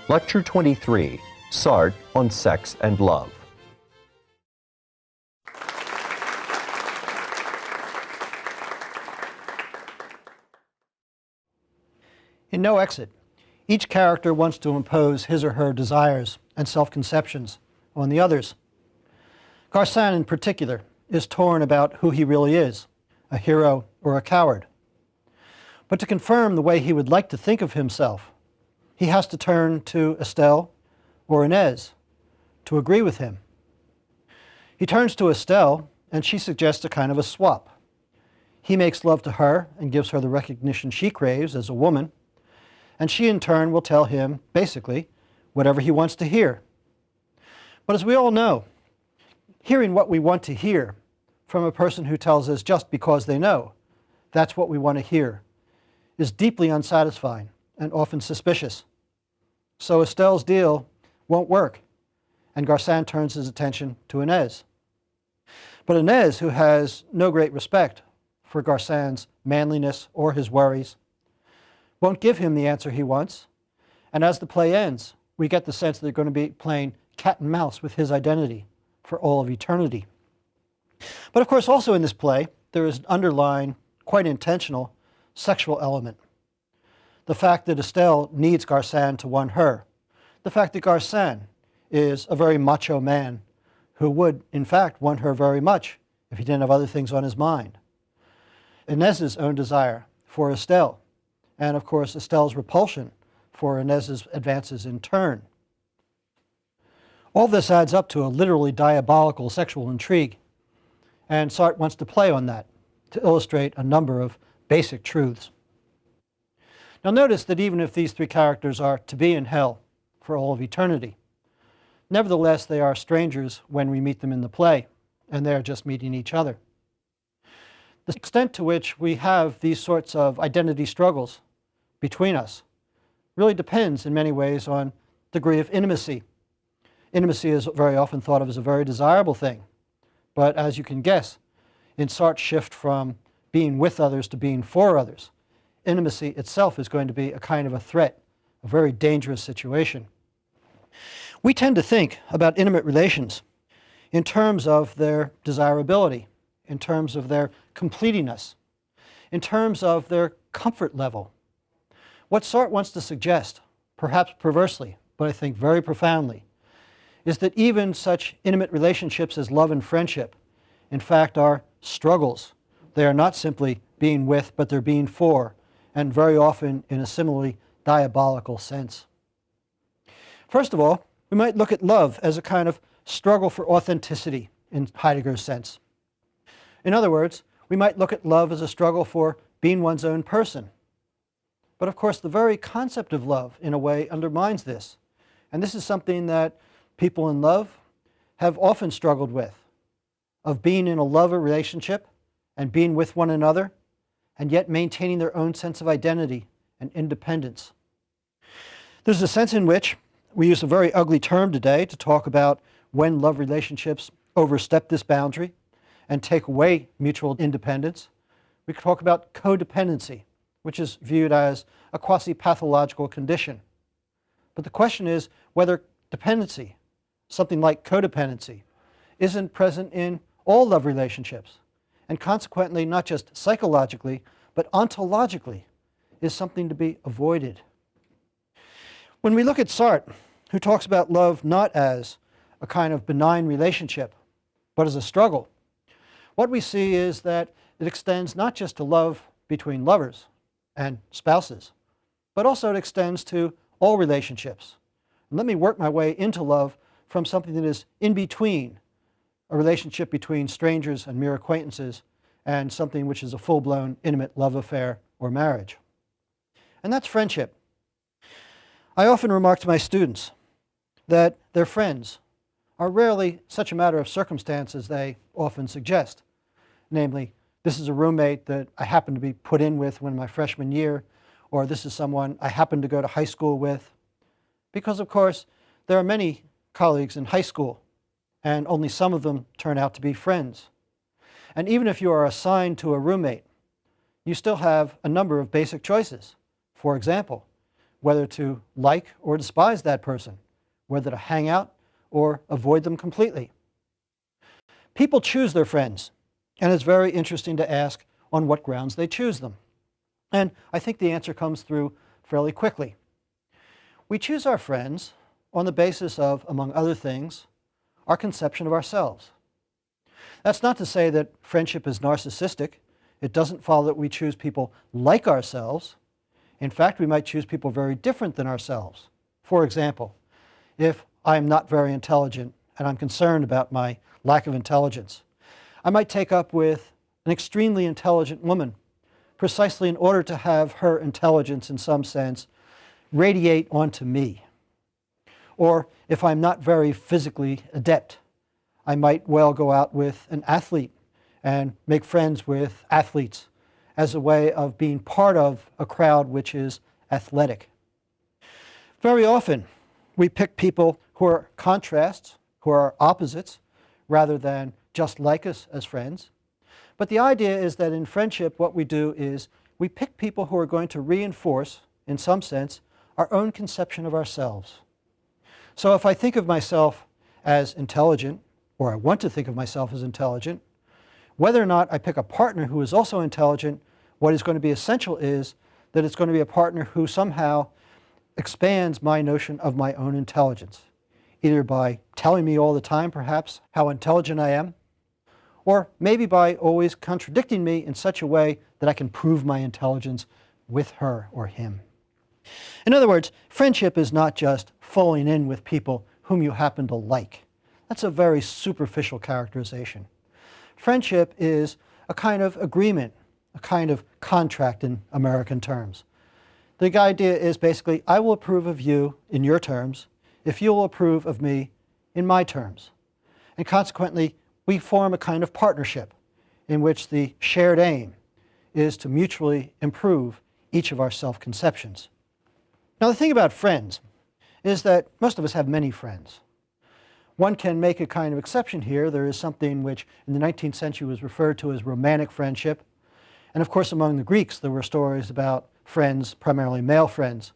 Lecture 23, Sarte on Sex and Love. In No Exit, each character wants to impose his or her desires and self-conceptions on the others. Garcin, in particular, is torn about who he really is, a hero or a coward. But to confirm the way he would like to think of himself, he has to turn to Estelle or Inez to agree with him. He turns to Estelle, and she suggests a kind of a swap. He makes love to her and gives her the recognition she craves as a woman, and she in turn will tell him, basically, whatever he wants to hear. But as we all know, hearing what we want to hear from a person who tells us just because they know that's what we want to hear is deeply unsatisfying and often suspicious. So Estelle's deal won't work, and Garcin turns his attention to Inez. But Inez, who has no great respect for Garcin's manliness or his worries, won't give him the answer he wants, and as the play ends, we get the sense that they're going to be playing cat and mouse with his identity for all of eternity. But of course, also in this play, there is an underlying, quite intentional, sexual element. The fact that Estelle needs Garcin to win her. The fact that Garcin is a very macho man who would, in fact, want her very much if he didn't have other things on his mind. Inez's own desire for Estelle, and of course Estelle's repulsion for Inez's advances in turn. All this adds up to a literally diabolical sexual intrigue, and Sarte wants to play on that to illustrate a number of basic truths. Now notice that even if these three characters are to be in hell for all of eternity, nevertheless they are strangers when we meet them in the play, and they are just meeting each other. The extent to which we have these sorts of identity struggles between us really depends in many ways on degree of intimacy. Intimacy is very often thought of as a very desirable thing, but as you can guess, in Sartre's shift from being with others to being for others, intimacy itself is going to be a kind of a threat, a very dangerous situation. We tend to think about intimate relations in terms of their desirability, in terms of their completing us, in terms of their comfort level. What Sartre wants to suggest, perhaps perversely, but I think very profoundly, is that even such intimate relationships as love and friendship, in fact, are struggles. They are not simply being with, but they're being for, and very often in a similarly diabolical sense. First of all, we might look at love as a kind of struggle for authenticity in Heidegger's sense. In other words, we might look at love as a struggle for being one's own person. But of course, the very concept of love, in a way, undermines this. And this is something that people in love have often struggled with, of being in a love relationship and being with one another, and yet maintaining their own sense of identity and independence. There's a sense in which we use a very ugly term today to talk about when love relationships overstep this boundary and take away mutual independence. We could talk about codependency, which is viewed as a quasi-pathological condition. But the question is whether dependency, something like codependency, isn't present in all love relationships, and consequently not just psychologically, but ontologically is something to be avoided. When we look at Sartre, who talks about love not as a kind of benign relationship, but as a struggle, what we see is that it extends not just to love between lovers and spouses, but also it extends to all relationships. And let me work my way into love from something that is in between a relationship between strangers and mere acquaintances and something which is a full-blown intimate love affair or marriage. And that's friendship. I often remark to my students that their friends are rarely such a matter of circumstance as they often suggest. Namely, this is a roommate that I happened to be put in with when my freshman year, or this is someone I happened to go to high school with. Because, of course, there are many colleagues in high school, and only some of them turn out to be friends. And even if you are assigned to a roommate, you still have a number of basic choices. For example, whether to like or despise that person, whether to hang out or avoid them completely. People choose their friends, and it's very interesting to ask on what grounds they choose them. And I think the answer comes through fairly quickly. We choose our friends on the basis of, among other things, our conception of ourselves. That's not to say that friendship is narcissistic. It doesn't follow that we choose people like ourselves. In fact, we might choose people very different than ourselves. For example, if I'm not very intelligent and I'm concerned about my lack of intelligence, I might take up with an extremely intelligent woman precisely in order to have her intelligence in some sense radiate onto me. Or if I'm not very physically adept, I might well go out with an athlete and make friends with athletes as a way of being part of a crowd which is athletic. Very often, we pick people who are contrasts, who are opposites, rather than just like us as friends. But the idea is that in friendship, what we do is we pick people who are going to reinforce, in some sense, our own conception of ourselves. So if I think of myself as intelligent, or I want to think of myself as intelligent, whether or not I pick a partner who is also intelligent, what is going to be essential is that it's going to be a partner who somehow expands my notion of my own intelligence, either by telling me all the time, perhaps, how intelligent I am, or maybe by always contradicting me in such a way that I can prove my intelligence with her or him. In other words, friendship is not just falling in with people whom you happen to like. That's a very superficial characterization. Friendship is a kind of agreement, a kind of contract in American terms. The idea is basically, I will approve of you in your terms if you will approve of me in my terms. And consequently, we form a kind of partnership in which the shared aim is to mutually improve each of our self-conceptions. Now, the thing about friends is that most of us have many friends. One can make a kind of exception here. There is something which in the 19th century was referred to as romantic friendship. And of course, among the Greeks, there were stories about friends, primarily male friends,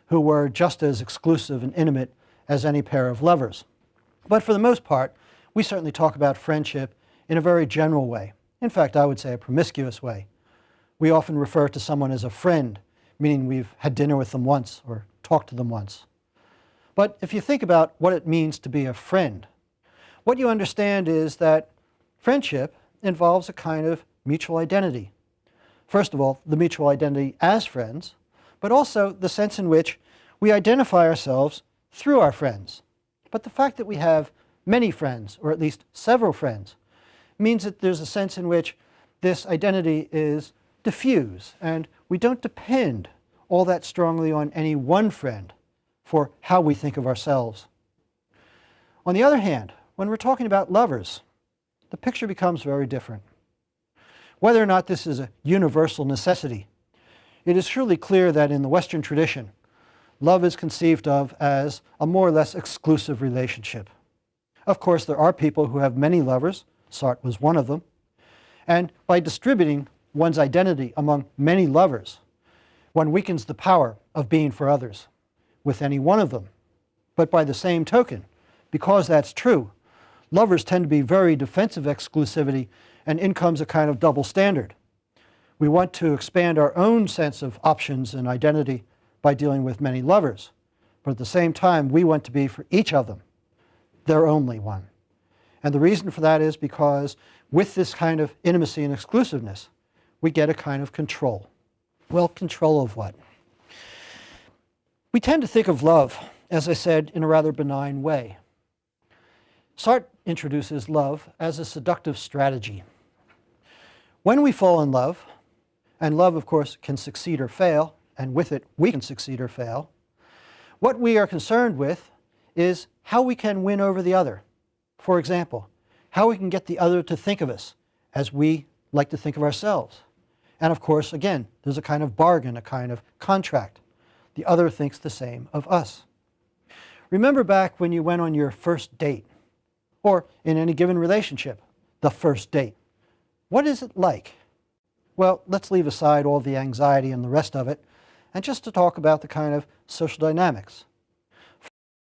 who were just as exclusive and intimate as any pair of lovers. But for the most part, we certainly talk about friendship in a very general way. In fact, I would say a promiscuous way. We often refer to someone as a friend, meaning we've had dinner with them once or talked to them once. But if you think about what it means to be a friend, what you understand is that friendship involves a kind of mutual identity. First of all, the mutual identity as friends, but also the sense in which we identify ourselves through our friends. But the fact that we have many friends, or at least several friends, means that there's a sense in which this identity is diffuse, and we don't depend all that strongly on any one friend for how we think of ourselves. On the other hand, when we're talking about lovers, the picture becomes very different. Whether or not this is a universal necessity, it is surely clear that in the Western tradition, love is conceived of as a more or less exclusive relationship. Of course, there are people who have many lovers. Sarte was one of them. And by distributing one's identity among many lovers, one weakens the power of being for others with any one of them. But by the same token, because that's true, lovers tend to be very defensive of exclusivity, and in comes a kind of double standard. We want to expand our own sense of options and identity by dealing with many lovers, but at the same time, we want to be for each of them their only one. And the reason for that is because with this kind of intimacy and exclusiveness, we get a kind of control. Well, control of what? We tend to think of love, as I said, in a rather benign way. Sarte introduces love as a seductive strategy. When we fall in love, and love, of course, can succeed or fail, and with it, we can succeed or fail, what we are concerned with is how we can win over the other. For example, how we can get the other to think of us as we like to think of ourselves. And of course, again, there's a kind of bargain, a kind of contract. The other thinks the same of us. Remember back when you went on your first date, or in any given relationship, the first date. What is it like? Well, let's leave aside all the anxiety and the rest of it, and just to talk about the kind of social dynamics